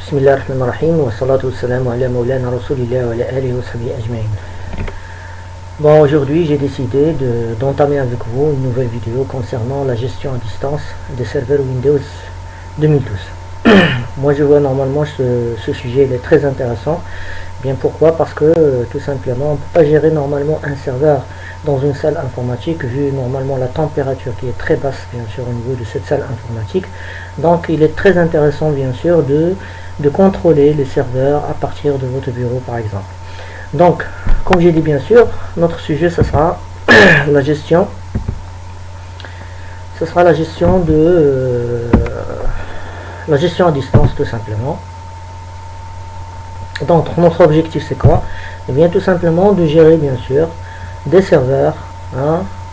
Bismillahirrahmanirrahim wa salatu wassalamu ala maulana rasulillah wa ala alihi wa sahbihi ajma'in. Bon, aujourd'hui j'ai décidé d'entamer avec vous une nouvelle vidéo concernant la gestion à distance des serveurs Windows 2012. Moi je vois normalement ce sujet il est très intéressant. Bien pourquoi? Parce que tout simplement on ne peut pas gérer normalement un serveur dans une salle informatique vu normalement la température qui est très basse bien sûr au niveau de cette salle informatique. Donc il est très intéressant bien sûr de contrôler les serveurs à partir de votre bureau par exemple. Donc comme j'ai dit bien sûr notre sujet ce sera la gestion la gestion à distance tout simplement. Donc notre objectif c'est quoi? Et bien tout simplement de gérer bien sûr des serveurs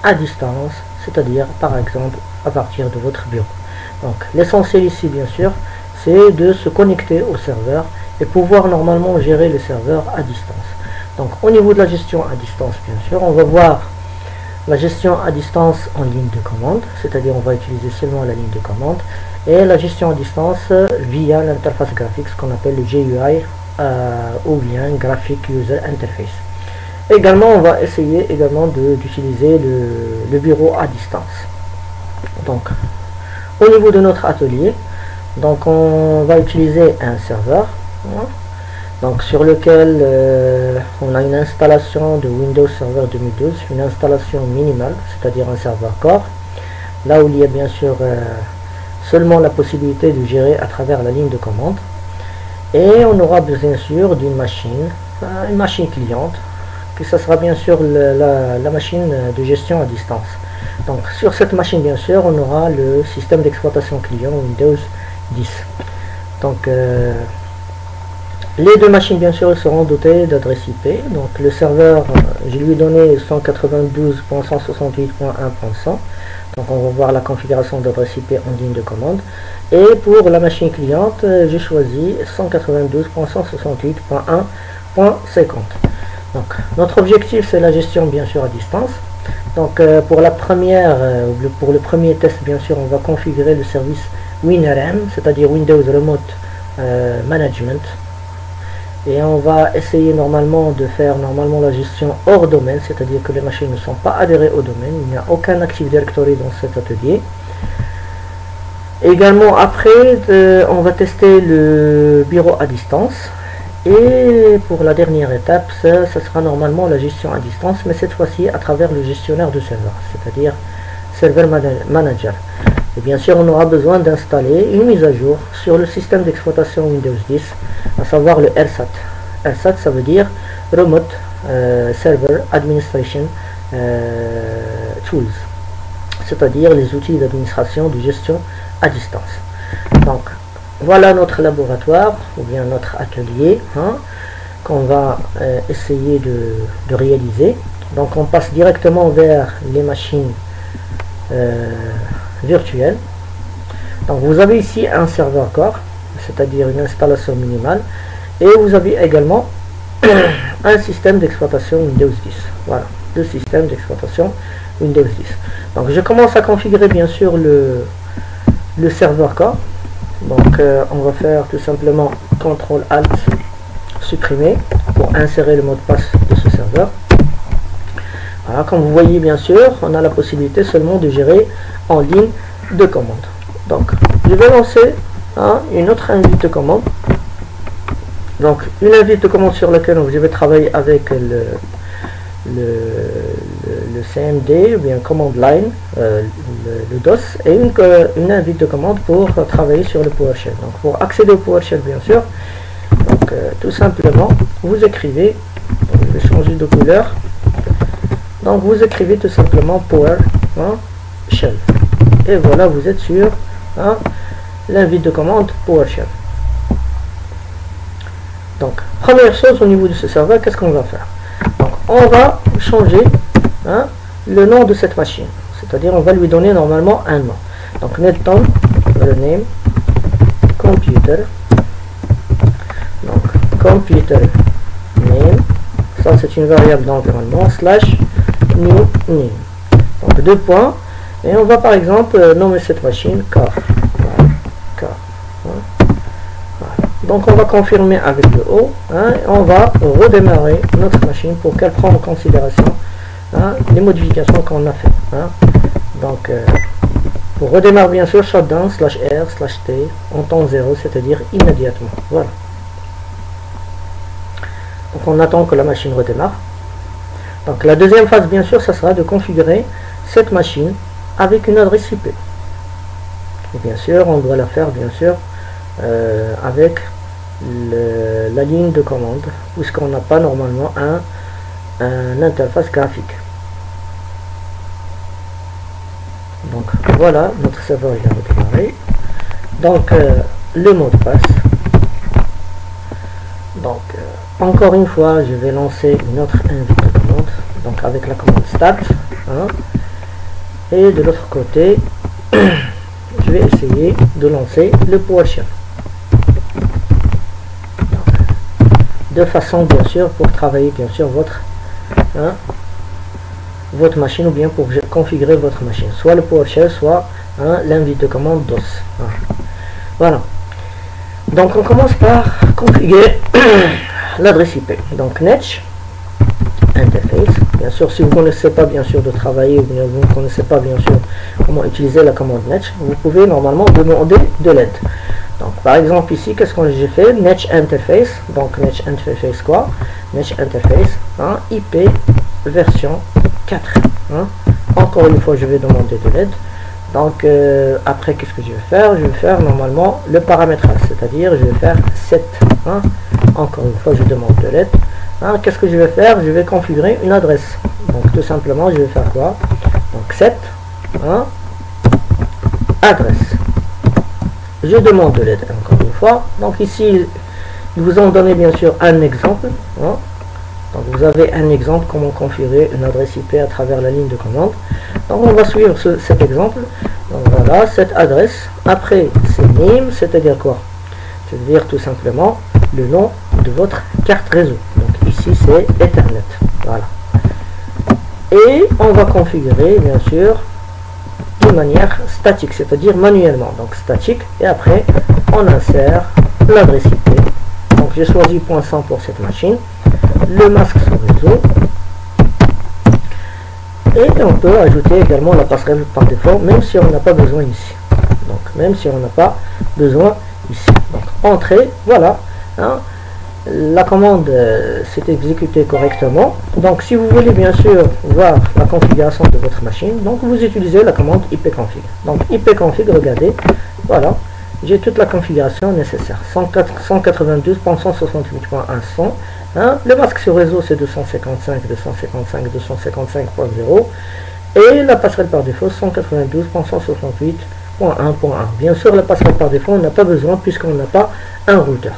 à distance, c'est-à-dire par exemple à partir de votre bureau. Donc l'essentiel ici bien sûr c'est de se connecter au serveur et pouvoir normalement gérer le serveur à distance. Donc au niveau de la gestion à distance bien sûr on va voir la gestion à distance en ligne de commande, c'est-à-dire on va utiliser seulement la ligne de commande, et la gestion à distance via l'interface graphique, ce qu'on appelle le GUI ou bien Graphic User Interface. Également on va essayer également d'utiliser le bureau à distance. Donc au niveau de notre atelier, donc on va utiliser un serveur donc sur lequel on a une installation de Windows Server 2012, une installation minimale, c'est-à-dire un serveur core, là où il y a bien sûr seulement la possibilité de gérer à travers la ligne de commande. Et on aura bien sûr d'une machine, une machine cliente, que ce sera bien sûr la machine de gestion à distance. Donc sur cette machine bien sûr on aura le système d'exploitation client Windows 10. Donc les deux machines bien sûr seront dotées d'adresse IP. Donc le serveur je lui ai donné 192.168.1.100. donc on va voir la configuration d'adresse IP en ligne de commande. Et pour la machine cliente j'ai choisi 192.168.1.50. donc notre objectif c'est la gestion bien sûr à distance. Donc pour le premier test bien sûr on va configurer le service WinRM, c'est-à-dire Windows Remote Management, et on va essayer normalement de faire la gestion hors domaine, c'est-à-dire que les machines ne sont pas adhérées au domaine, il n'y a aucun Active Directory dans cet atelier. Également après on va tester le bureau à distance, et pour la dernière étape ça sera normalement la gestion à distance, mais cette fois-ci à travers le gestionnaire de serveur, c'est-à-dire Server Manager. Et bien sûr on aura besoin d'installer une mise à jour sur le système d'exploitation Windows 10, à savoir le RSAT. RSAT ça veut dire Remote Server Administration Tools, c'est-à-dire les outils d'administration de gestion à distance. Donc voilà notre laboratoire ou bien notre atelier qu'on va essayer de réaliser. Donc on passe directement vers les machines virtuelles. Donc vous avez ici un serveur core, c'est-à-dire une installation minimale, et vous avez également un système d'exploitation Windows 10. Voilà, le système d'exploitation Windows 10. Donc je commence à configurer bien sûr le serveur core. Donc on va faire tout simplement CTRL ALT supprimer pour insérer le mot de passe de ce serveur. Voilà, comme vous voyez bien sûr on a la possibilité seulement de gérer en ligne de commande. Donc je vais lancer une autre invite de commande. Donc une invite de commande sur laquelle je vais travailler avec le CMD ou bien command line, le DOS, et une invite de commande pour travailler sur le PowerShell. Donc pour accéder au PowerShell bien sûr, donc tout simplement vous écrivez, je vais changer de couleur, donc vous écrivez tout simplement PowerShell, et voilà vous êtes sur l'invite de commande PowerShell. Donc première chose au niveau de ce serveur, qu'est-ce qu'on va faire? Donc on va changer le nom de cette machine, c'est-à-dire on va lui donner normalement un nom. Donc netton rename computer, donc computer name, ça c'est une variable d'environnement, slash new name, donc 2 points, et on va par exemple nommer cette machine car. Voilà. Donc on va confirmer avec le O, hein, et on va redémarrer notre machine pour qu'elle prenne en considération, hein, les modifications qu'on a fait. Hein. Donc pour redémarrer bien sûr shutdown /R/T en temps 0, c'est-à-dire immédiatement. Voilà. Donc on attend que la machine redémarre. Donc la deuxième phase bien sûr, ça sera de configurer cette machine avec une adresse IP. Et bien sûr, on doit la faire bien sûr avec la ligne de commande, puisqu'on n'a pas normalement un interface graphique. Donc voilà, notre serveur il a redémarré. Donc le mot de passe. Donc encore une fois, je vais lancer une autre invite de commande, donc avec la commande start, hein, et de l'autre côté je vais essayer de lancer le PowerShell, de façon bien sûr pour travailler bien sûr votre machine, ou bien pour configurer votre machine, soit le PowerShell, soit l'invite de commande DOS. Hein. Voilà. Donc on commence par configurer l'adresse IP. Donc Netch interface. Bien sûr, si vous ne connaissez pas bien sûr de travailler, ou bien vous ne connaissez pas bien sûr comment utiliser la commande Netch, vous pouvez normalement demander de l'aide. Donc par exemple ici, qu'est-ce que j'ai fait? Netch interface. Donc Netch interface quoi? Netch interface, hein, IP version 4. Hein. Encore une fois, je vais demander de l'aide. Donc après, qu'est-ce que je vais faire? Je vais faire normalement le paramétrage, c'est-à-dire je vais faire 7. Hein. Encore une fois, je demande de l'aide. Hein. Qu'est-ce que je vais faire? Je vais configurer une adresse. Donc tout simplement, je vais faire quoi? Donc 7, hein, adresse. Je demande de l'aide encore une fois. Donc ici, ils vous ont donné bien sûr un exemple. Hein. Donc vous avez un exemple comment configurer une adresse IP à travers la ligne de commande. Donc on va suivre cet exemple. Donc voilà, cette adresse. Après c'est name, c'est-à-dire quoi? C'est-à-dire tout simplement le nom de votre carte réseau. Donc ici c'est Ethernet. Voilà. Et on va configurer bien sûr de manière statique, c'est-à-dire manuellement. Donc statique, et après on insère l'adresse IP. Donc j'ai choisi .100 pour cette machine. Le masque sur réseau, et on peut ajouter également la passerelle par défaut, même si on n'a pas besoin ici. Donc même si on n'a pas besoin ici. Donc entrée, voilà, hein, la commande s'est exécutée correctement. Donc si vous voulez bien sûr voir la configuration de votre machine, donc vous utilisez la commande ipconfig. Donc ipconfig, regardez, voilà, j'ai toute la configuration nécessaire. 192.168.1.100. Hein, le masque sur réseau c'est 255.255.255.0 et la passerelle par défaut 192.168.1.1. Bien sûr, la passerelle par défaut on n'a pas besoin puisqu'on n'a pas un routeur.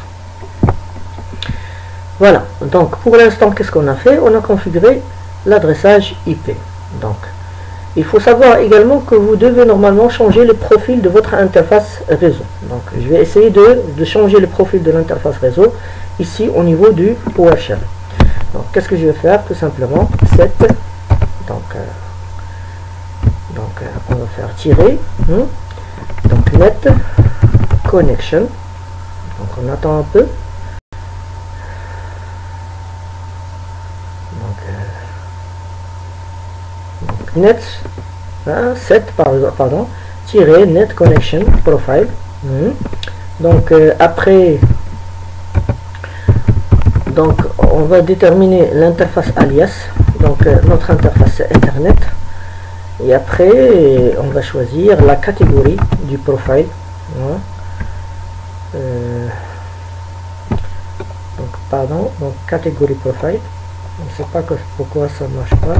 Voilà, donc pour l'instant qu'est-ce qu'on a fait? On a configuré l'adressage IP. Donc il faut savoir également que vous devez normalement changer le profil de votre interface réseau. Donc je vais essayer de changer le profil de l'interface réseau ici au niveau du PowerShell. Donc qu'est-ce que je vais faire? Tout simplement set, donc on va faire tirer, donc net connection. Donc on attend un peu. Donc net, set pardon, tirer net connection profile. Donc après, donc on va déterminer l'interface alias. Donc notre interface c'est Ethernet, et après on va choisir la catégorie du profile. Donc pardon, donc catégorie profile. Je ne sais pas pourquoi ça ne marche pas.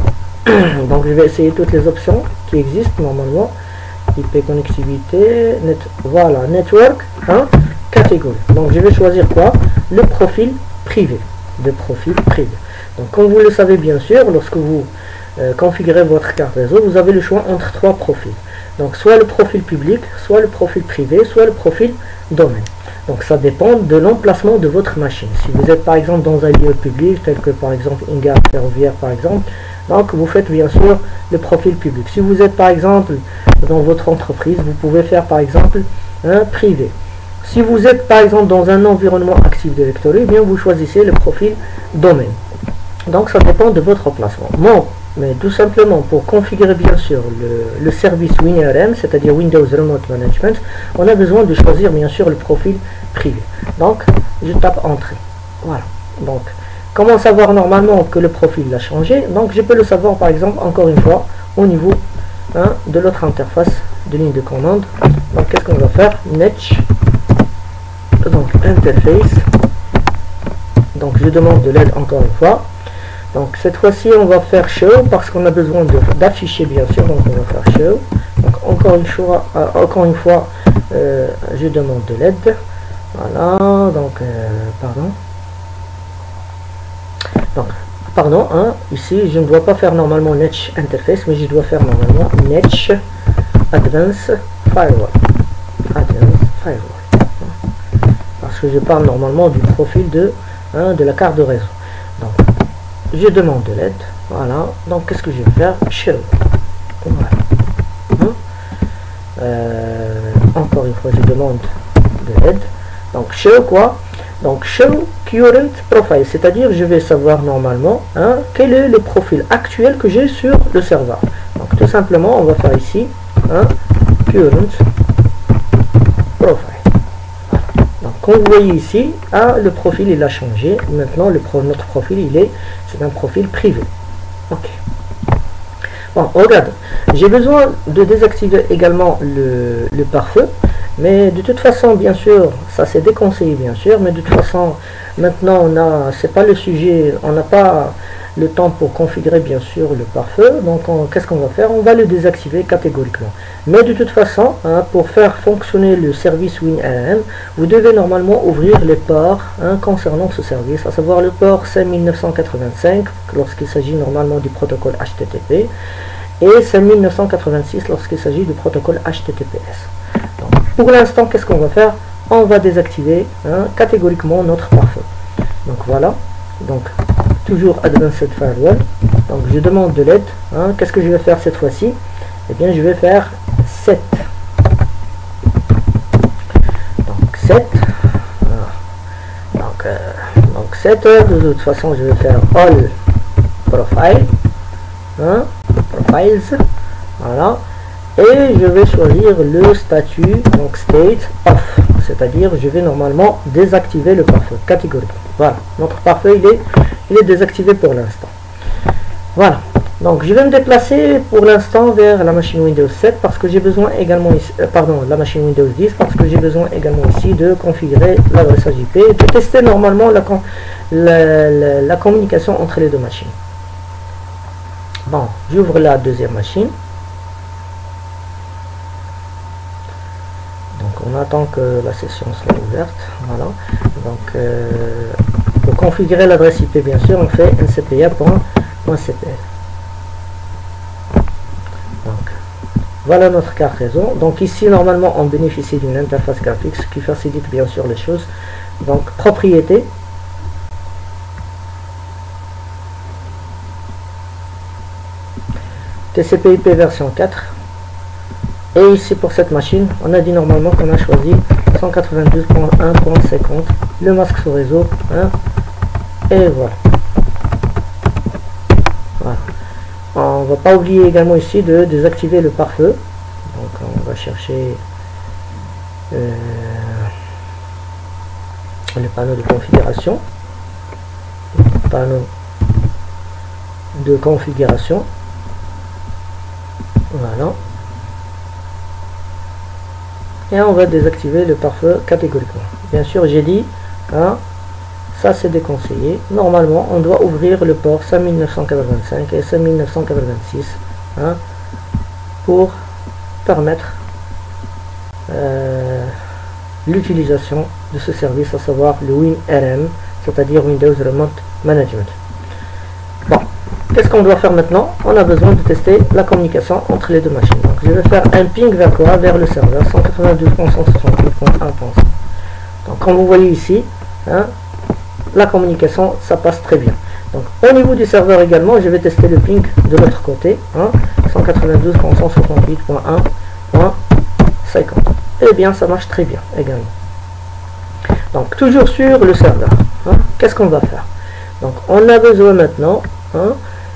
Donc je vais essayer toutes les options qui existent normalement. IP connectivité, voilà, network, catégorie. Donc je vais choisir quoi? Le profil privé. De profil privé. Donc comme vous le savez bien sûr, lorsque vous configurez votre carte réseau, vous avez le choix entre trois profils. Donc soit le profil public, soit le profil privé, soit le profil domaine. Donc ça dépend de l'emplacement de votre machine. Si vous êtes par exemple dans un lieu public, tel que par exemple une gare ferroviaire par exemple, donc vous faites bien sûr le profil public. Si vous êtes par exemple dans votre entreprise, vous pouvez faire par exemple un privé. si vous êtes par exemple dans un environnement Active Directory, eh bien vous choisissez le profil domaine. Donc ça dépend de votre emplacement. Bon, mais tout simplement pour configurer bien sûr le service WinRM, c'est-à-dire Windows Remote Management, on a besoin de choisir bien sûr le profil privé. Donc je tape entrée. Voilà. Donc comment savoir normalement que le profil a changé? Donc je peux le savoir par exemple encore une fois au niveau de l'autre interface de ligne de commande. Donc qu'est-ce qu'on va faire? Netch, donc interface. Donc je demande de l'aide encore une fois. Donc cette fois-ci on va faire show parce qu'on a besoin d'afficher bien sûr. Donc on va faire show. Donc encore une fois je demande de l'aide. Voilà. Donc pardon, ici je ne dois pas faire normalement Netch interface, mais je dois faire normalement Netch advanced firewall. Parce que je parle normalement du profil de la carte de réseau. Donc je demande de l'aide. Voilà. Donc qu'est-ce que je vais faire? Show. Voilà. Encore une fois je demande de l'aide. Donc show quoi? Donc show current profile, c'est-à-dire je vais savoir normalement quel est le profil actuel que j'ai sur le serveur. Donc tout simplement on va faire ici current profile. Donc comme vous voyez ici, le profil il a changé. Maintenant notre profil c'est un profil privé. Ok. Bon, regarde, j'ai besoin de désactiver également le pare-feu. Mais de toute façon, bien sûr, ça c'est déconseillé, bien sûr. Mais de toute façon, maintenant, c'est pas le sujet. On n'a pas le temps pour configurer, bien sûr, le pare-feu. Donc, qu'est-ce qu'on va faire? On va le désactiver catégoriquement. Mais de toute façon, pour faire fonctionner le service WinRM, vous devez normalement ouvrir les ports concernant ce service, à savoir le port 5985 lorsqu'il s'agit normalement du protocole HTTP et 5986 lorsqu'il s'agit du protocole HTTPS. Donc, pour l'instant, qu'est-ce qu'on va faire? On va désactiver catégoriquement notre pare-feu. Donc voilà. Donc toujours Advanced Firewall. Donc je demande de l'aide. Qu'est-ce que je vais faire cette fois-ci? Eh bien je vais faire 7. Donc 7. Donc 7. De toute façon je vais faire All Profile. Profiles. Voilà. Et je vais choisir le statut, donc state off, c'est-à-dire je vais normalement désactiver le pare-feu catégoriquement. Voilà, notre pare-feu il est désactivé pour l'instant. Voilà, donc je vais me déplacer pour l'instant vers la machine Windows 7 parce que j'ai besoin également ici, la machine Windows 10 parce que j'ai besoin également ici de configurer l'adressage IP, de tester normalement la communication entre les deux machines. Bon, j'ouvre la deuxième machine. On attend que la session soit ouverte. Voilà. Donc pour configurer l'adresse IP, bien sûr, on fait ncpa.cpl. Donc voilà notre carte réseau. Donc ici, normalement, on bénéficie d'une interface graphique, ce qui facilite bien sûr les choses. Donc propriété. TCP/IP version 4. Et ici pour cette machine, on a dit normalement qu'on a choisi 192.1.50, le masque sous réseau, et voilà. Voilà. On va pas oublier également ici de désactiver le pare-feu. Donc on va chercher le panneau de configuration. Panneau de configuration. Voilà. Et on va désactiver le pare-feu catégoriquement. Bien sûr, j'ai dit, ça c'est déconseillé. Normalement, on doit ouvrir le port 5985 et 5986 pour permettre l'utilisation de ce service, à savoir le WinRM, c'est-à-dire Windows Remote Management. Bon, qu'est-ce qu'on doit faire maintenant? On a besoin de tester la communication entre les deux machines. Donc je vais faire un ping vers quoi? Vers le serveur 192.168.1. Donc comme vous voyez ici, la communication ça passe très bien. Donc au niveau du serveur également, je vais tester le ping de l'autre côté, 192.168.1.50. Et bien ça marche très bien également. Donc toujours sur le serveur. Hein. Qu'est-ce qu'on va faire? Donc on a besoin maintenant, hein,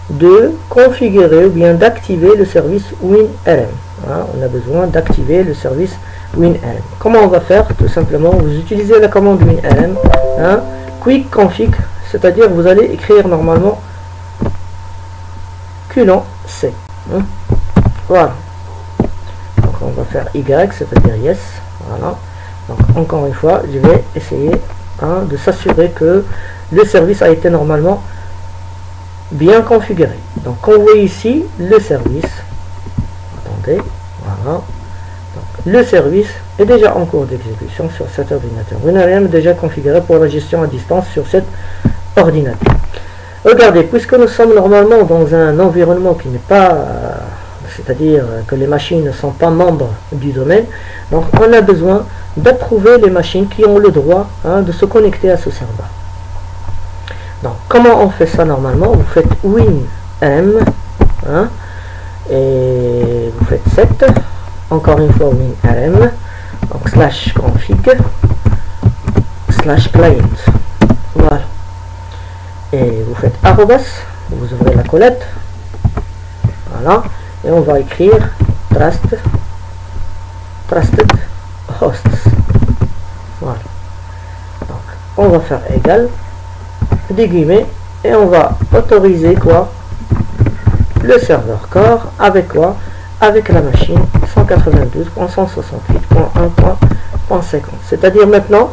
de configurer ou bien d'activer le service WinRM. Hein. On a besoin d'activer le service WinRM. Comment on va faire? Tout simplement, vous utilisez la commande WinRM, hein, quick config, c'est-à-dire vous allez écrire normalement -c. Hein. Voilà. Donc on va faire Y, c'est-à-dire yes. Voilà. Donc encore une fois, je vais essayer, hein, de s'assurer que le service a été normalement bien configuré. Donc on voit ici le service. Attendez, voilà. Donc, le service est déjà en cours d'exécution sur cet ordinateur. WinRM est déjà configuré pour la gestion à distance sur cet ordinateur. Regardez, puisque nous sommes normalement dans un environnement qui n'est pas, c'est-à-dire que les machines ne sont pas membres du domaine, donc on a besoin d'approuver les machines qui ont le droit, hein, de se connecter à ce serveur. Donc comment on fait ça normalement? Vous faites WinRM, hein, et vous faites set, encore une fois WinRM, donc /config /client, voilà, et vous faites arrobas, vous ouvrez la colette, voilà, et on va écrire trusted hosts, voilà. Donc on va faire égal des guillemets et on va autoriser quoi? Le serveur core avec quoi? Avec la machine 192.168.1.50, c'est-à-dire maintenant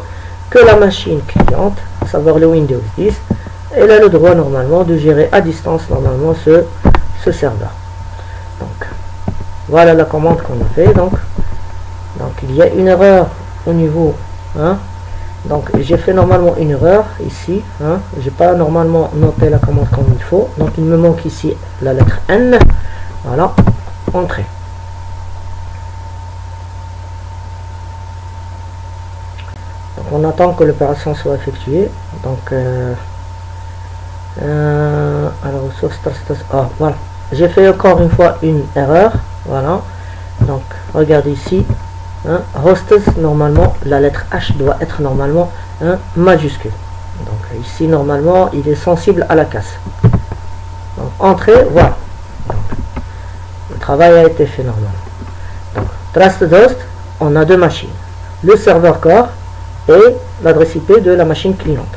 que la machine cliente, à savoir le Windows 10, elle a le droit normalement de gérer à distance normalement ce serveur. Donc voilà la commande qu'on a fait. Donc il y a une erreur au niveau, hein, donc j'ai fait normalement une erreur ici, hein, j'ai pas normalement noté la commande comme il faut, donc il me manque ici la lettre N. Voilà, entrée. Donc on attend que l'opération soit effectuée. Donc alors ressources, voilà, j'ai fait encore une fois une erreur. Voilà, donc regardez ici, hein, hosts, normalement la lettre H doit être normalement un, hein, majuscule. Donc ici normalement il est sensible à la casse. Donc entrée, voilà. Donc, le travail a été fait normalement. Donc trusted host, on a deux machines, le serveur core et l'adresse IP de la machine cliente.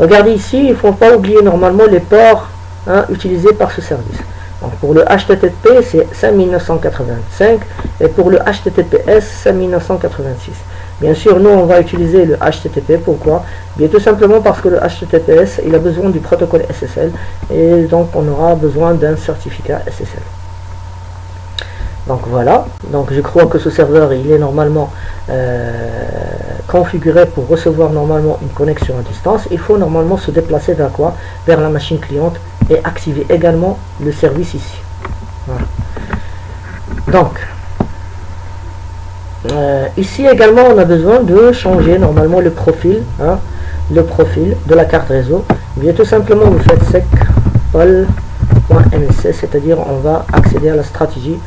Regardez ici, il ne faut pas oublier normalement les ports, hein, utilisés par ce service. Donc pour le HTTP c'est 5985 et pour le HTTPS 5986. Bien sûr nous on va utiliser le HTTP. Pourquoi? Bien tout simplement parce que le HTTPS il a besoin du protocole SSL et donc on aura besoin d'un certificat SSL. Donc voilà, donc je crois que ce serveur il est normalement configuré pour recevoir normalement une connexion à distance. Il faut normalement se déplacer vers quoi? Vers la machine cliente et activer également le service ici. Voilà. Donc ici également on a besoin de changer normalement le profil, hein, le profil de la carte réseau. Bien tout simplement vous faites sec.pol.msc, c'est-à-dire on va accéder à la stratégie,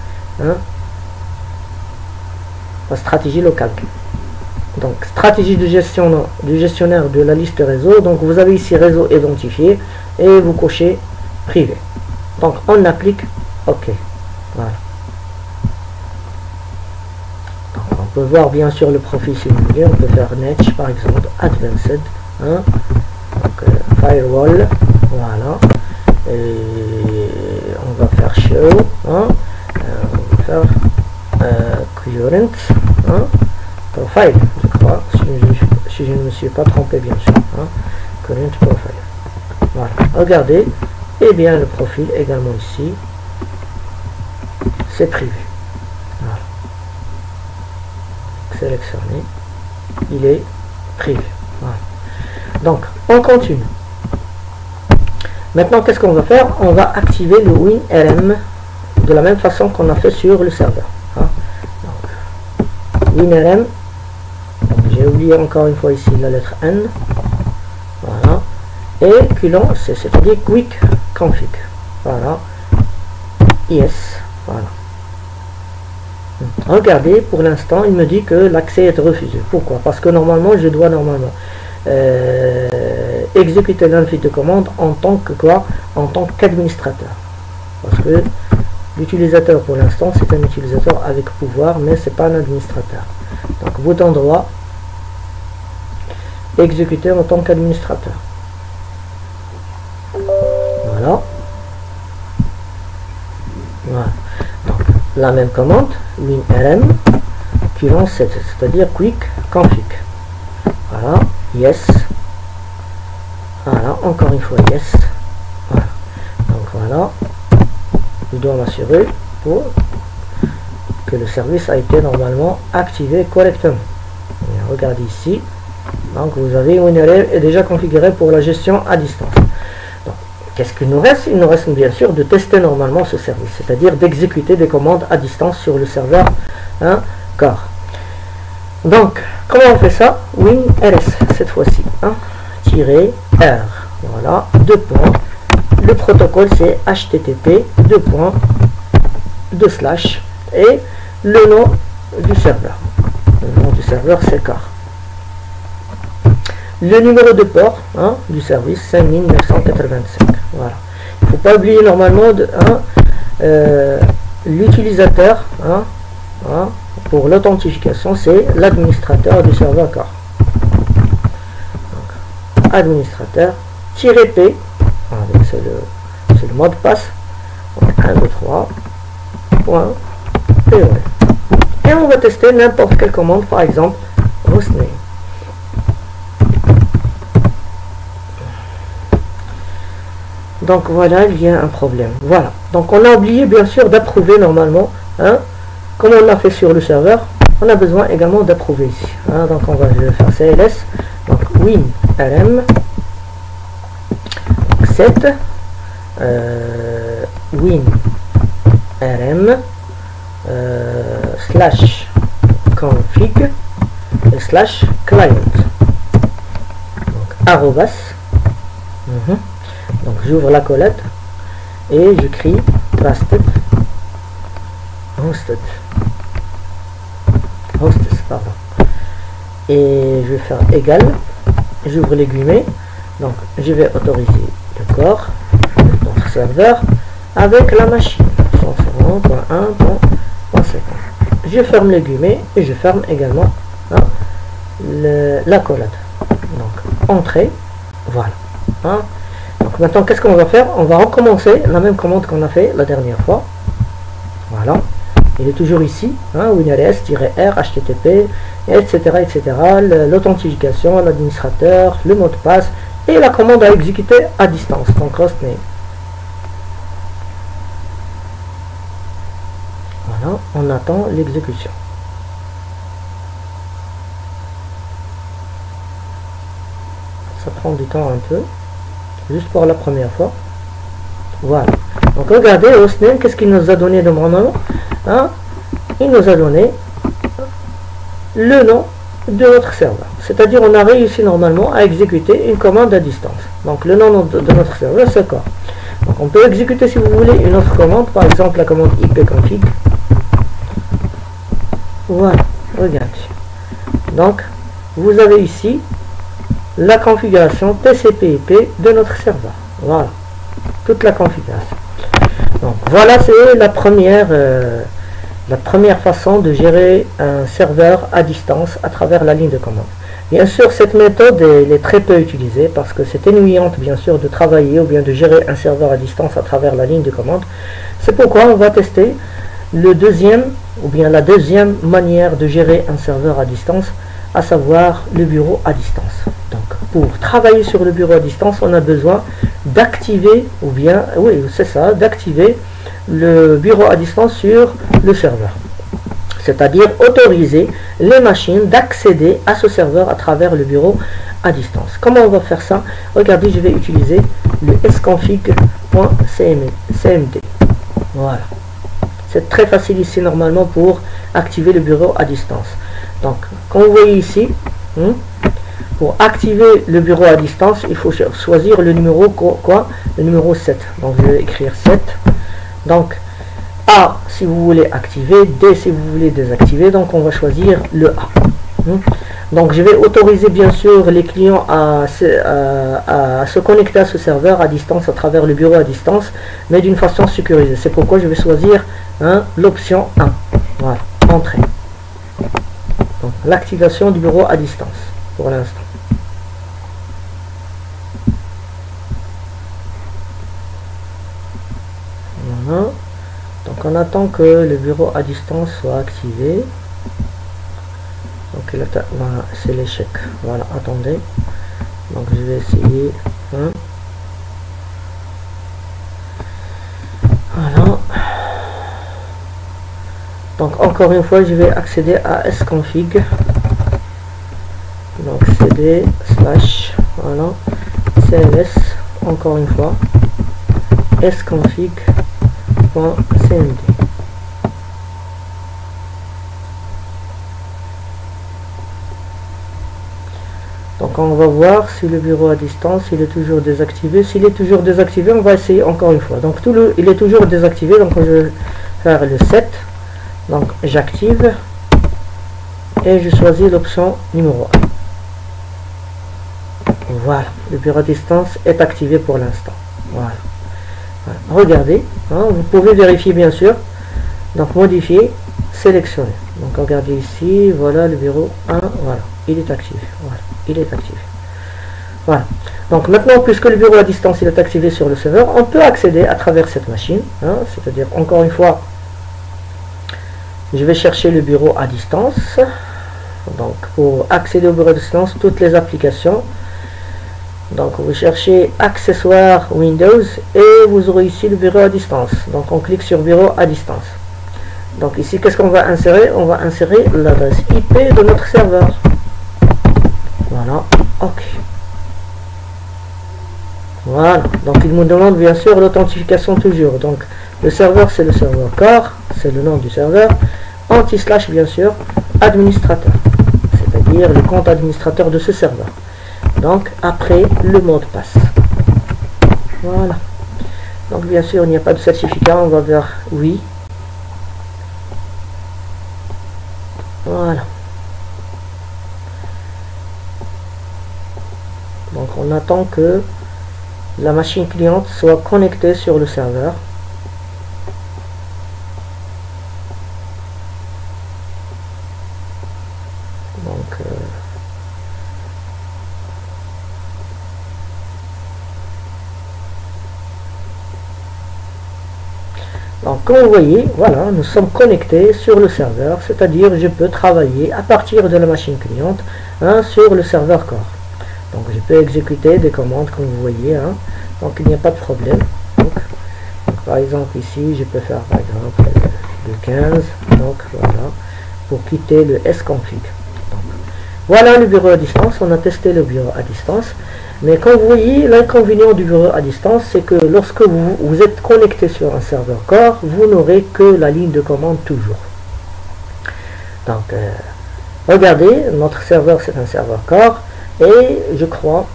hein, la stratégie locale. Donc stratégie de gestion du gestionnaire de la liste réseau. Donc vous avez ici réseau identifié et vous cochez privé. Donc on applique OK. Voilà. Donc on peut voir bien sûr le profil si vous voulez. On peut faire Netch par exemple, Advanced, hein, donc, Firewall, voilà. Et on va faire Show, hein, on va faire Current, hein, Profile, je crois, si je ne me suis pas trompé bien sûr, hein, Current Profile. Voilà, regardez, et bien le profil également ici, c'est privé. Voilà. Sélectionné, il est privé. Voilà. Donc, on continue. Maintenant, qu'est-ce qu'on va faire? On va activer le WinRM de la même façon qu'on a fait sur le serveur. Hein. Donc, WinRM, j'ai oublié encore une fois ici la lettre N. Voilà. Et culon, c'est-à-dire quick config. Voilà. Yes. Voilà. Regardez, pour l'instant, il me dit que l'accès est refusé. Pourquoi? Parce que normalement, je dois normalement exécuter l'info de commande en tant que quoi? En tant qu'administrateur. Parce que l'utilisateur pour l'instant c'est un utilisateur avec pouvoir, mais c'est pas un administrateur. Donc bouton droit, exécuter en tant qu'administrateur. Voilà. Voilà. Donc la même commande, winrm, qui lance cette, c'est-à-dire quick config. Voilà, yes. Voilà, encore une fois yes. Voilà. Donc voilà. Je dois m'assurer pour que le service a été normalement activé correctement. Et regardez ici. Donc vous avez WinRM est déjà configuré pour la gestion à distance. Donc qu'est-ce qu'il nous reste? Il nous reste bien sûr de tester normalement ce service, c'est-à-dire d'exécuter des commandes à distance sur le serveur Core. Donc comment on fait ça? WinRS cette fois-ci. -R. Voilà, 2 points. Le protocole c'est HTTP, 2 points, 2 slash, et le nom du serveur. Le nom du serveur c'est Core. Le numéro de port du service 5985. Voilà. Il ne faut pas oublier normalement l'utilisateur pour l'authentification, c'est l'administrateur du serveur Core. Donc, administrateur -P, c'est le mot de passe. 1, 2, 3, point, et on va tester n'importe quelle commande, par exemple hostname. Donc voilà, il y a un problème. Voilà. Donc on a oublié bien sûr d'approuver normalement. Comme on l'a fait sur le serveur, on a besoin également d'approuver ici. Donc on va faire CLS. Donc winrm 7 winrm slash config et slash client. Donc arrobas. Donc j'ouvre la collette et j'écris trusted hostess, pardon. Et je vais faire égal, j'ouvre les guillemets, donc je vais autoriser le corps, notre serveur, avec la machine 140.1.50. Je ferme les guillemets et je ferme également la collette. Donc entrée, voilà. Donc maintenant qu'est-ce qu'on va faire? On va recommencer la même commande qu'on a fait la dernière fois. Voilà, il est toujours ici, winrs-r, http, etc. etc. L'authentification, l'administrateur, le mot de passe et la commande à exécuter à distance, donc hostname. Voilà, on attend l'exécution. Ça prend du temps un peu, juste pour la première fois. Voilà. Donc regardez, hostname, qu'est-ce qu'il nous a donné de normalement? Il nous a donné le nom de notre serveur. C'est-à-dire on a réussi normalement à exécuter une commande à distance. Donc le nom de notre serveur c'est Core. Donc on peut exécuter si vous voulez une autre commande, par exemple la commande ipconfig. Voilà, regardez. Donc vous avez ici la configuration TCP/IP de notre serveur. Voilà, toute la configuration. Donc voilà, c'est la première façon de gérer un serveur à distance à travers la ligne de commande. Bien sûr, cette méthode elle est très peu utilisée parce que c'est ennuyante bien sûr de travailler ou bien de gérer un serveur à distance à travers la ligne de commande. C'est pourquoi on va tester le deuxième ou bien la deuxième manière de gérer un serveur à distance, à savoir le bureau à distance. Donc pour travailler sur le bureau à distance, on a besoin d'activer, ou bien, oui c'est ça, d'activer le bureau à distance sur le serveur. C'est-à-dire autoriser les machines d'accéder à ce serveur à travers le bureau à distance. Comment on va faire ça? Regardez, je vais utiliser le sconfig.cmd. Voilà. C'est très facile ici normalement pour activer le bureau à distance. Donc, comme vous voyez ici, pour activer le bureau à distance, il faut choisir le numéro quoi? Le numéro 7. Donc, je vais écrire 7. Donc, A si vous voulez activer, D si vous voulez désactiver. Donc, on va choisir le A. Donc je vais autoriser bien sûr les clients à se connecter à ce serveur à distance à travers le bureau à distance, mais d'une façon sécurisée. C'est pourquoi je vais choisir l'option 1. Voilà, entrée. Donc l'activation du bureau à distance pour l'instant. Voilà. Donc on attend que le bureau à distance soit activé. Donc voilà, c'est l'échec. Voilà, attendez. Donc je vais essayer. Voilà. Donc encore une fois, je vais accéder à sconfig. Donc cd / voilà cls encore une fois sconfig.cmd. Donc on va voir si le bureau à distance il est toujours désactivé. S'il est toujours désactivé, on va essayer encore une fois. Donc il est toujours désactivé, donc je vais faire le 7. Donc j'active et je choisis l'option numéro 1. Voilà, le bureau à distance est activé pour l'instant. Voilà. Regardez, vous pouvez vérifier bien sûr. Donc modifier, sélectionner. Donc regardez ici, voilà le bureau 1, voilà, il est activé. Voilà, il est activé. Voilà. Donc maintenant, puisque le bureau à distance il est activé sur le serveur, on peut accéder à travers cette machine. C'est-à-dire, encore une fois, je vais chercher le bureau à distance. Donc pour accéder au bureau à distance, toutes les applications. Donc vous cherchez accessoires Windows et vous aurez ici le bureau à distance. Donc on clique sur bureau à distance. Donc ici, qu'est-ce qu'on va insérer? On va insérer l'adresse IP de notre serveur. Voilà, ok. Voilà, donc il nous demande bien sûr l'authentification toujours. Donc le serveur, c'est le serveur core, c'est le nom du serveur. Anti/ bien sûr, administrateur, c'est-à-dire le compte administrateur de ce serveur. Donc après le mot de passe. Voilà. Donc bien sûr, il n'y a pas de certificat, on va vers oui. Voilà. Donc on attend que la machine cliente soit connectée sur le serveur. Donc comme vous voyez, voilà, nous sommes connectés sur le serveur, c'est-à-dire je peux travailler à partir de la machine cliente sur le serveur core. Donc je peux exécuter des commandes comme vous voyez, donc il n'y a pas de problème. Donc, par exemple ici, je peux faire par exemple le 15, donc voilà, pour quitter le sconfig. Voilà le bureau à distance, on a testé le bureau à distance. Mais comme vous voyez, l'inconvénient du bureau à distance, c'est que lorsque vous êtes connecté sur un serveur core, vous n'aurez que la ligne de commande toujours. Donc, regardez, notre serveur, c'est un serveur core, et je crois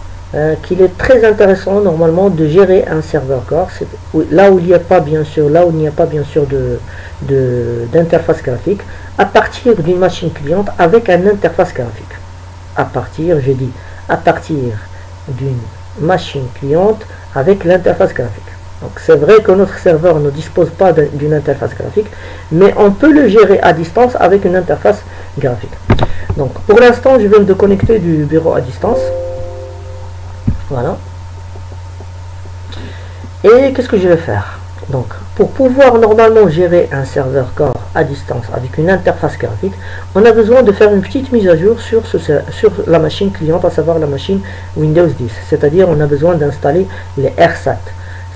qu'il est très intéressant normalement de gérer un serveur core, là où il n'y a pas bien sûr, d'interface graphique, à partir d'une machine cliente avec une interface graphique. À partir d'une machine cliente avec l'interface graphique. Donc c'est vrai que notre serveur ne dispose pas d'une interface graphique, mais on peut le gérer à distance avec une interface graphique. Donc pour l'instant, je viens de connecter du bureau à distance. Voilà. Et qu'est-ce que je vais faire? Donc pour pouvoir normalement gérer un serveur core à distance avec une interface graphique, on a besoin de faire une petite mise à jour sur la machine cliente, à savoir la machine Windows 10. C'est-à-dire on a besoin d'installer les RSAT,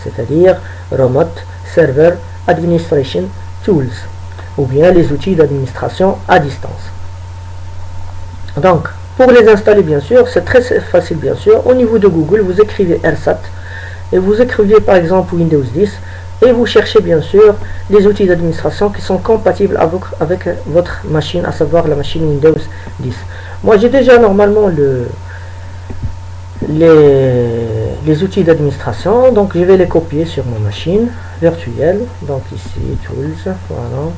c'est-à-dire Remote Server Administration Tools, ou bien les outils d'administration à distance. Donc pour les installer, bien sûr, c'est très facile, bien sûr. Au niveau de Google, vous écrivez RSAT et vous écrivez par exemple Windows 10 et vous cherchez bien sûr les outils d'administration qui sont compatibles avec votre machine, à savoir la machine Windows 10. Moi j'ai déjà normalement les outils d'administration, donc je vais les copier sur ma machine virtuelle. Donc ici Tools, voilà,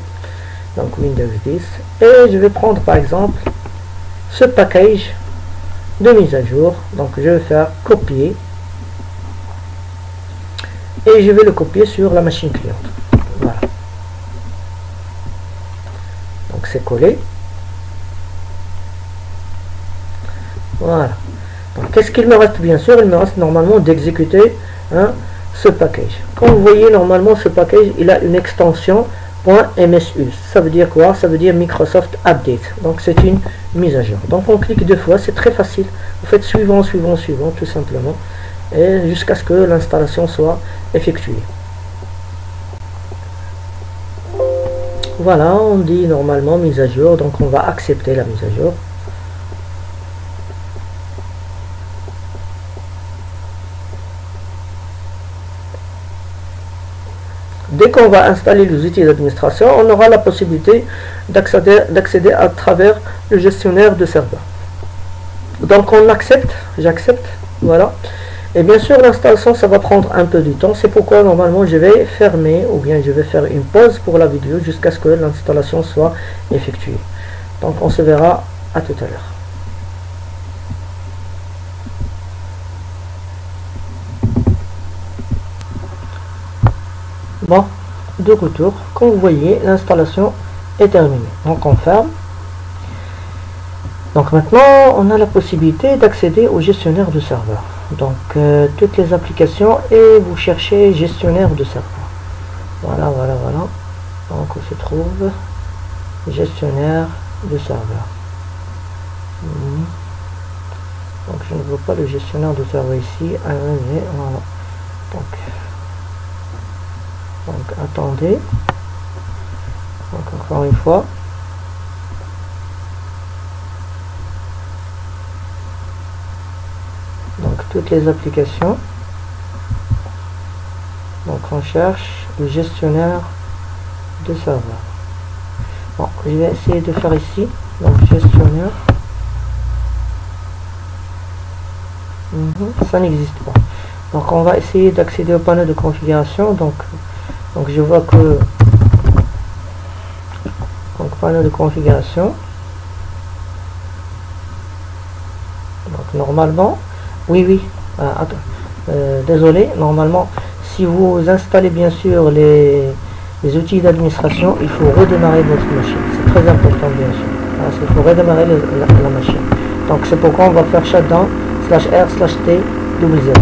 donc Windows 10, et je vais prendre par exemple ce package de mise à jour. Donc je vais faire copier et je vais le copier sur la machine cliente. Voilà. Donc c'est collé. Voilà. Donc qu'est-ce qu'il me reste? Bien sûr, il me reste normalement d'exécuter ce package. Comme vous voyez, normalement ce package il a une extension .msu. Ça veut dire quoi? Ça veut dire Microsoft Update. Donc c'est une mise à jour. Donc on clique deux fois, c'est très facile. Vous faites suivant, suivant, suivant, tout simplement, et jusqu'à ce que l'installation soit effectuée. Voilà, on dit normalement mise à jour, donc on va accepter la mise à jour. Dès qu'on va installer les outils d'administration, on aura la possibilité d'accéder à travers le gestionnaire de serveur. Donc on accepte, j'accepte, voilà. Et bien sûr l'installation ça va prendre un peu de temps, c'est pourquoi normalement je vais fermer ou bien je vais faire une pause pour la vidéo jusqu'à ce que l'installation soit effectuée. Donc on se verra à tout à l'heure. Bon, de retour, comme vous voyez, l'installation est terminée. Donc on ferme. Donc maintenant, on a la possibilité d'accéder au gestionnaire de serveur. Donc toutes les applications et vous cherchez gestionnaire de serveur. Voilà, voilà, voilà. Donc on se trouve gestionnaire de serveur. Donc je ne veux pas le gestionnaire de serveur ici. Voilà. Donc attendez, donc encore une fois, donc toutes les applications, donc on cherche le gestionnaire de serveur. Bon, je vais essayer de faire ici, donc gestionnaire, ça n'existe pas. Donc on va essayer d'accéder au panneau de configuration. Donc je vois que panneau de configuration. Donc normalement, oui, désolé, normalement, si vous installez bien sûr les outils d'administration, il faut redémarrer votre machine. C'est très important bien sûr. Il faut redémarrer la machine. Donc c'est pourquoi on va faire shutdown /r/t /0.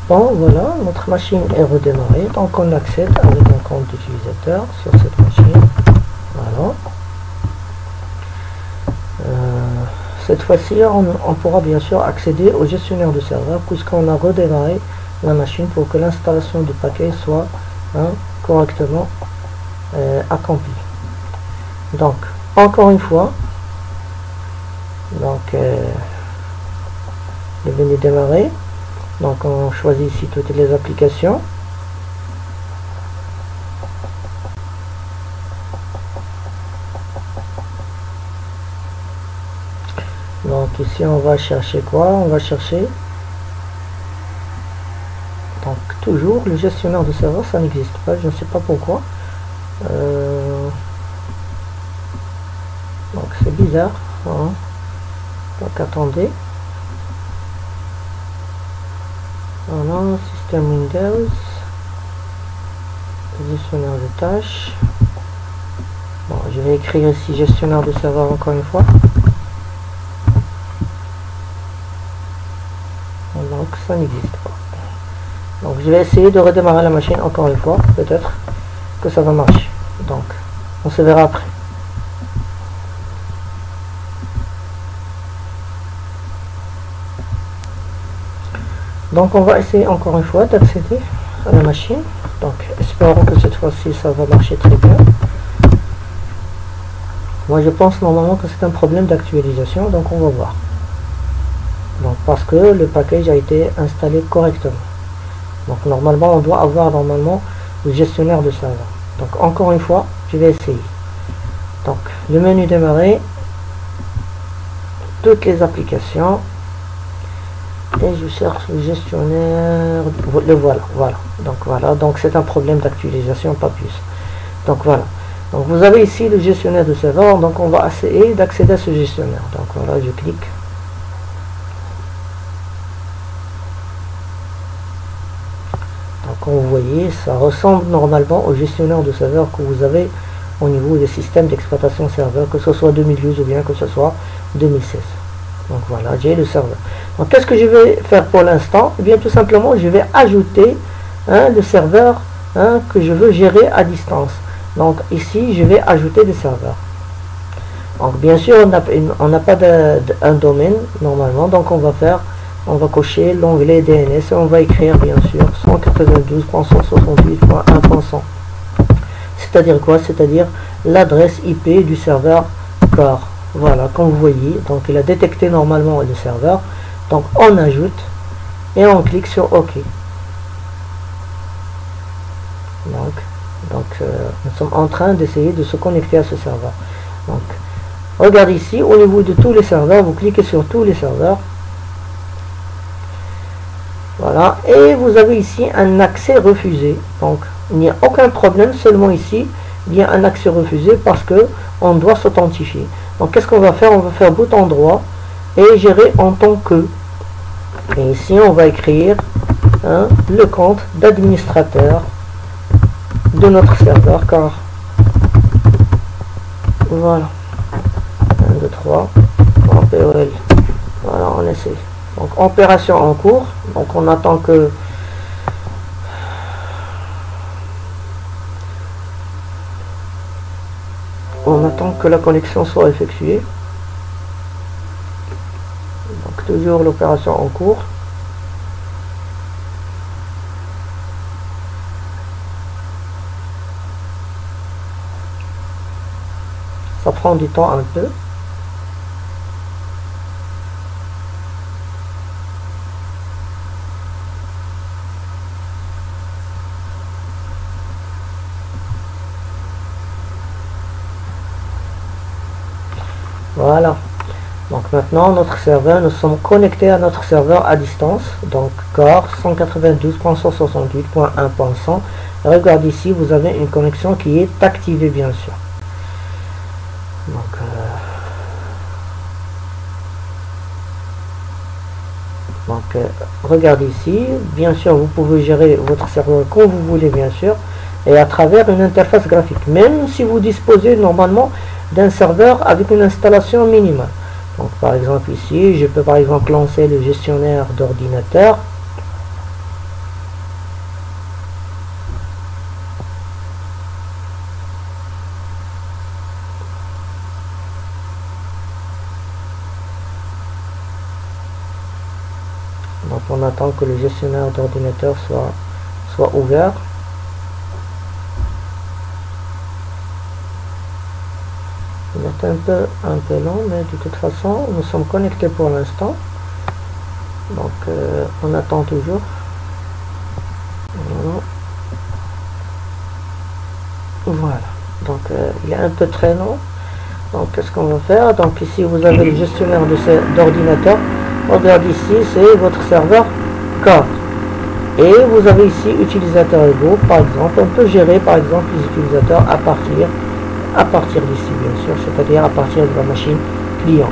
Bon, voilà, notre machine est redémarrée, donc on accède avec un compte d'utilisateur sur cette machine. Voilà. Cette fois-ci, on pourra bien sûr accéder au gestionnaire de serveur puisqu'on a redémarré la machine pour que l'installation du paquet soit correctement accomplie. Donc, encore une fois, donc le menu démarrer. Donc on choisit ici toutes les applications. Donc ici on va chercher quoi? On va chercher donc toujours le gestionnaire de serveur, ça n'existe pas, je ne sais pas pourquoi. Donc c'est bizarre. Donc attendez. Voilà, système Windows, gestionnaire de tâches. Bon, je vais écrire ici gestionnaire de serveur encore une fois. Donc ça n'existe pas. Donc je vais essayer de redémarrer la machine encore une fois, peut-être que ça va marcher. Donc on se verra après. Donc on va essayer encore une fois d'accéder à la machine. Donc espérons que cette fois-ci ça va marcher très bien. Moi je pense normalement que c'est un problème d'actualisation, donc on va voir. Donc parce que le package a été installé correctement. Donc normalement on doit avoir normalement le gestionnaire de serveur. Donc encore une fois je vais essayer. Donc le menu démarrer, toutes les applications, et je cherche le gestionnaire, le voilà, donc c'est un problème d'actualisation, pas plus. Donc voilà, donc vous avez ici le gestionnaire de serveur, donc on va essayer d'accéder à ce gestionnaire. Donc voilà, je clique. Donc comme vous voyez, ça ressemble normalement au gestionnaire de serveur que vous avez au niveau des systèmes d'exploitation serveur, que ce soit 2012 ou bien que ce soit 2016. Donc voilà, j'ai le serveur. Donc qu'est-ce que je vais faire pour l'instant? Eh bien tout simplement, je vais ajouter le serveur que je veux gérer à distance. Donc ici, je vais ajouter des serveurs. Donc bien sûr, on n'a pas un domaine normalement, donc on va cocher l'onglet DNS et on va écrire bien sûr 192.168.1.100. C'est-à-dire quoi? C'est-à-dire l'adresse IP du serveur core. Voilà, comme vous voyez, donc il a détecté normalement le serveur. Donc on ajoute et on clique sur OK. Donc nous sommes en train d'essayer de se connecter à ce serveur. Donc regardez ici, au niveau de tous les serveurs, vous cliquez sur tous les serveurs. Voilà, et vous avez ici un accès refusé. Donc il n'y a aucun problème, seulement ici il y a un accès refusé parce que on doit s'authentifier. Donc qu'est-ce qu'on va faire? On va faire bouton droit et gérer en tant que. Et ici on va écrire le compte d'administrateur de notre serveur car voilà 1, 2, 3 POL. Voilà, on essaie. Donc opération en cours, donc on attend que la connexion soit effectuée. Donc toujours l'opération en cours. Ça prend du temps un peu. Voilà. Donc maintenant notre serveur, nous sommes connectés à notre serveur à distance. Donc core 192.168.1.100. Regardez ici, vous avez une connexion qui est activée bien sûr. Donc, regardez ici, bien sûr vous pouvez gérer votre serveur comme vous voulez bien sûr, et à travers une interface graphique, même si vous disposez normalement d'un serveur avec une installation minimale. Donc par exemple ici, je peux par exemple lancer le gestionnaire d'ordinateur. Donc on attend que le gestionnaire d'ordinateur soit ouvert. Il est un peu long, mais de toute façon nous sommes connectés pour l'instant. Donc on attend toujours. Voilà. Donc il est un peu très long. Donc qu'est-ce qu'on va faire? Donc ici vous avez le gestionnaire d'ordinateur. Regardez ici, c'est votre serveur core. Et vous avez ici utilisateur égaux, par exemple. On peut gérer par exemple les utilisateurs à partir d'ici, bien sûr, c'est-à-dire à partir de la machine client.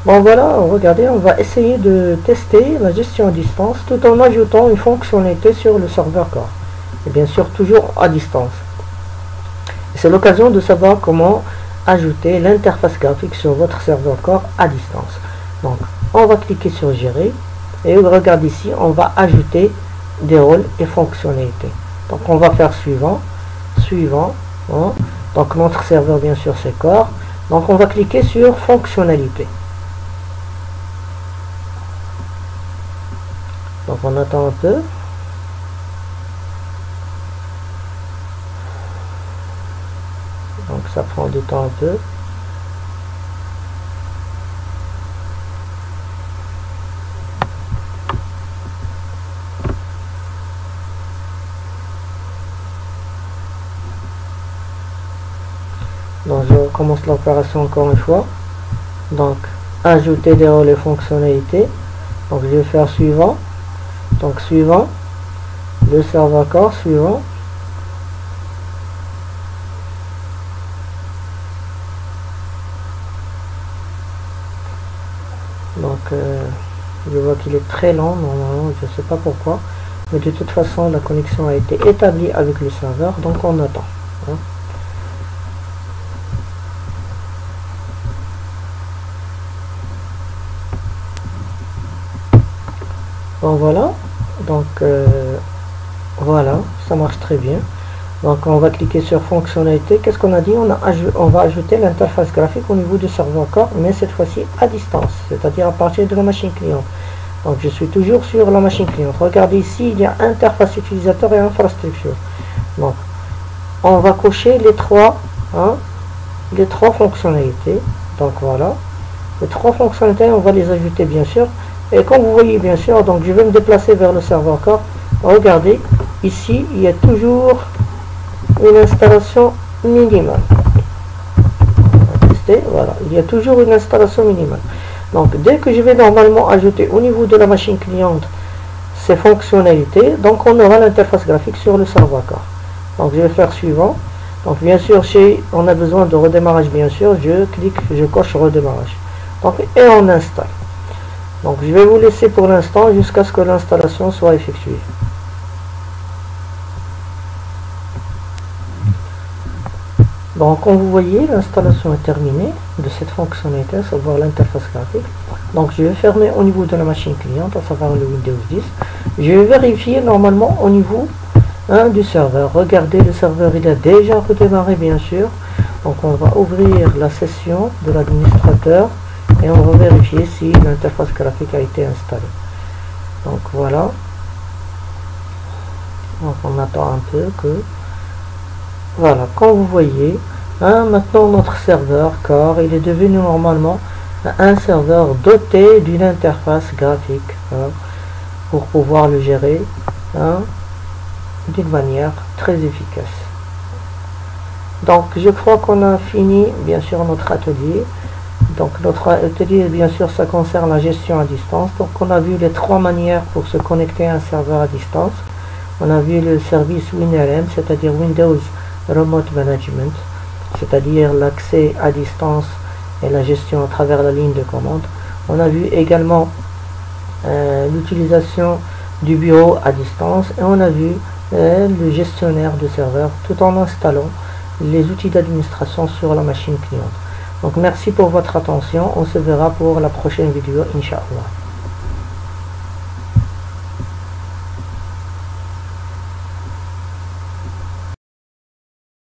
Bon voilà, regardez, on va essayer de tester la gestion à distance tout en ajoutant une fonctionnalité sur le serveur core. Et bien sûr, toujours à distance. C'est l'occasion de savoir comment ajouter l'interface graphique sur votre serveur core à distance. Donc, on va cliquer sur gérer et regarde ici, on va ajouter des rôles et fonctionnalités. Donc, on va faire suivant. Donc, notre serveur, bien sûr, c'est core. Donc, on va cliquer sur fonctionnalité. Donc, on attend un peu. Donc ça prend du temps un peu. je recommence l'opération encore une fois. Donc ajouter des relais fonctionnalités. Donc je vais faire suivant. Donc suivant. Le serveur corps suivant. Donc je vois qu'il est très lent normalement, je ne sais pas pourquoi, mais de toute façon la connexion a été établie avec le serveur, donc on attend, hein. Bon voilà, donc voilà, ça marche très bien. Donc on va cliquer sur fonctionnalité. Qu'est-ce qu'on a dit? On va ajouter l'interface graphique au niveau du serveur corps, mais cette fois-ci à distance, c'est-à-dire à partir de la machine cliente. Donc je suis toujours sur la machine cliente. Regardez ici, il y a interface utilisateur et infrastructure. Donc on va cocher les trois fonctionnalités. Donc voilà, les trois fonctionnalités, on va les ajouter bien sûr. Et comme vous voyez bien sûr, donc je vais me déplacer vers le serveur corps. Regardez, ici il y a toujours une installation minimale. On va tester, voilà, il y a toujours une installation minimale. Donc dès que je vais normalement ajouter au niveau de la machine cliente ces fonctionnalités, donc on aura l'interface graphique sur le serveur corps. Donc je vais faire suivant. Donc bien sûr, si on a besoin de redémarrage, bien sûr, je clique, je coche redémarrage. Donc et on installe. Donc je vais vous laisser pour l'instant jusqu'à ce que l'installation soit effectuée. Donc comme vous voyez, l'installation est terminée de cette fonctionnalité, à savoir l'interface graphique. Donc je vais fermer au niveau de la machine cliente, à savoir le Windows 10. Je vais vérifier normalement au niveau du serveur. Regardez, le serveur il a déjà redémarré bien sûr. Donc on va ouvrir la session de l'administrateur et on va vérifier si l'interface graphique a été installée. Donc voilà. Donc on attend un peu que... Voilà, comme vous voyez, maintenant notre serveur corps, il est devenu normalement un serveur doté d'une interface graphique pour pouvoir le gérer d'une manière très efficace. Donc je crois qu'on a fini bien sûr notre atelier. Donc notre atelier bien sûr ça concerne la gestion à distance. Donc on a vu les trois manières pour se connecter à un serveur à distance. On a vu le service WinRM, c'est-à-dire Windows Remote Management, c'est-à-dire l'accès à distance et la gestion à travers la ligne de commande. On a vu également l'utilisation du bureau à distance et on a vu le gestionnaire de serveur tout en installant les outils d'administration sur la machine cliente. Donc merci pour votre attention, on se verra pour la prochaine vidéo, Inch'Allah.